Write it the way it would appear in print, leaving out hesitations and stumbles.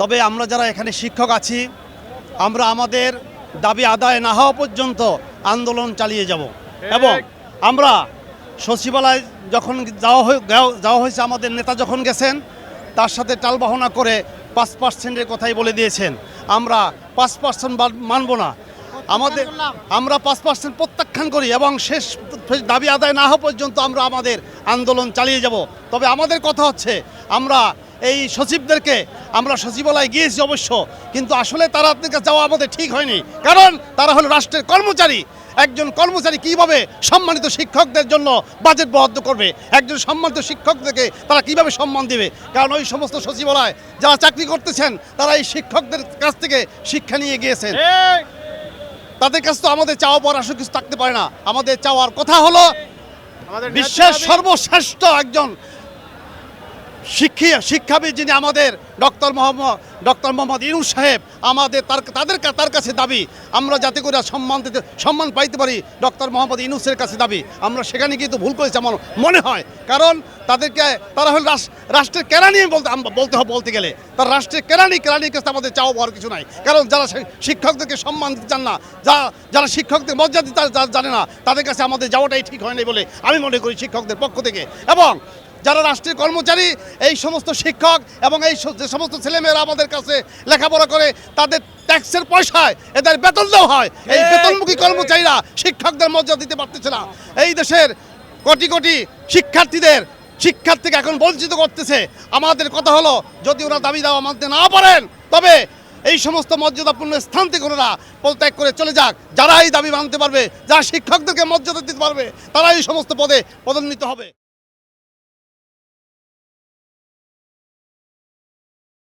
তবে আমরা যারা এখানে শিক্ষক আছি আমরা আমাদের দাবি আদায় না হওয়া পর্যন্ত আন্দোলন চালিয়ে যাব এবং আমরা সচিবালয় যখন যাওয়া হয়েছে আমাদের নেতা যখন গেছেন তার সাথে টালবাহনা করে 5%-এর কথাই বলে দিয়েছেন। আমরা 5% মানব না, আমরা 5% প্রত্যাখ্যান করি এবং শেষ দাবি আদায় না হওয়া পর্যন্ত আমরা আমাদের আন্দোলন চালিয়ে যাব। তবে আমাদের কথা হচ্ছে আমরা এই সচিবদেরকে আমরা সচিবালয়ে গিয়েছি অবশ্য, কিন্তু আসলে তারা আপনার কাছে যাওয়া আমাদের ঠিক হয়নি, কারণ তারা হলো রাষ্ট্রের কর্মচারী। একজন কর্মচারী কিভাবে সম্মানিত শিক্ষকদের জন্য বাজেট বরাদ্দ করবে? একজন সম্মানিত শিক্ষকদেরকে তারা কিভাবে সম্মান দেবে? কারণ ওই সমস্ত সচিবালয় যারা চাকরি করতেছেন তারা এই শিক্ষকদের কাছ থেকে শিক্ষা নিয়ে গিয়েছেন। তাদের কাছে তো আমাদের চাওয়া পাওয়ার আসলে কিছু থাকতে পারে না। আমাদের চাওয়ার কথা হলো বিশ্বের সর্বশ্রেষ্ঠ একজন শিক্ষাবিদ যিনি আমাদের ডক্টর মোহাম্মদ ইউনূস সাহেব, আমাদের তার কাছে দাবি আমরা যাতে করে সম্মান পাইতে পারি ডক্টর মোহাম্মদ ইউনূসের কাছে দাবি। আমরা সেখানে কিন্তু ভুল করেছি আমার মনে হয়, কারণ তারা হল রাষ্ট্রের কেরানি বলতে গেলে তার রাষ্ট্রের কেরানির কাছে আমাদের চাওয়া পাওয়ার কিছু নাই। কারণ যারা শিক্ষকদেরকে সম্মান দিতে চান না, যারা শিক্ষকদের মর্যাদা দিতে জানে না, তাদের কাছে আমাদের যাওয়াটাই ঠিক হয়নি বলে আমি মনে করি শিক্ষকদের পক্ষ থেকে। এবং যারা রাষ্ট্রের কর্মচারী এই সমস্ত শিক্ষক এবং এই যে সমস্ত ছেলেমেয়েরা আমাদের কাছে লেখাপড়া করে তাদের ট্যাক্সের পয়সায় এদের বেতন দেওয়া হয়, এই বেতনমুখী কর্মচারীরা শিক্ষকদের মর্যাদা দিতে পারতেছে না। এই দেশের কোটি কোটি শিক্ষার থেকে এখন বঞ্চিত করতেছে। আমাদের কথা হলো যদি ওরা দাবি দেওয়া মানতে না পারেন তবে এই সমস্ত মর্যাদাপূর্ণ স্থান থেকে ওরা পদত্যাগ করে চলে যাক। যারা এই দাবি মানতে পারবে, যারা শিক্ষকদেরকে মর্যাদা দিতে পারবে, তারা এই সমস্ত পদে পদোন্নীত হবে।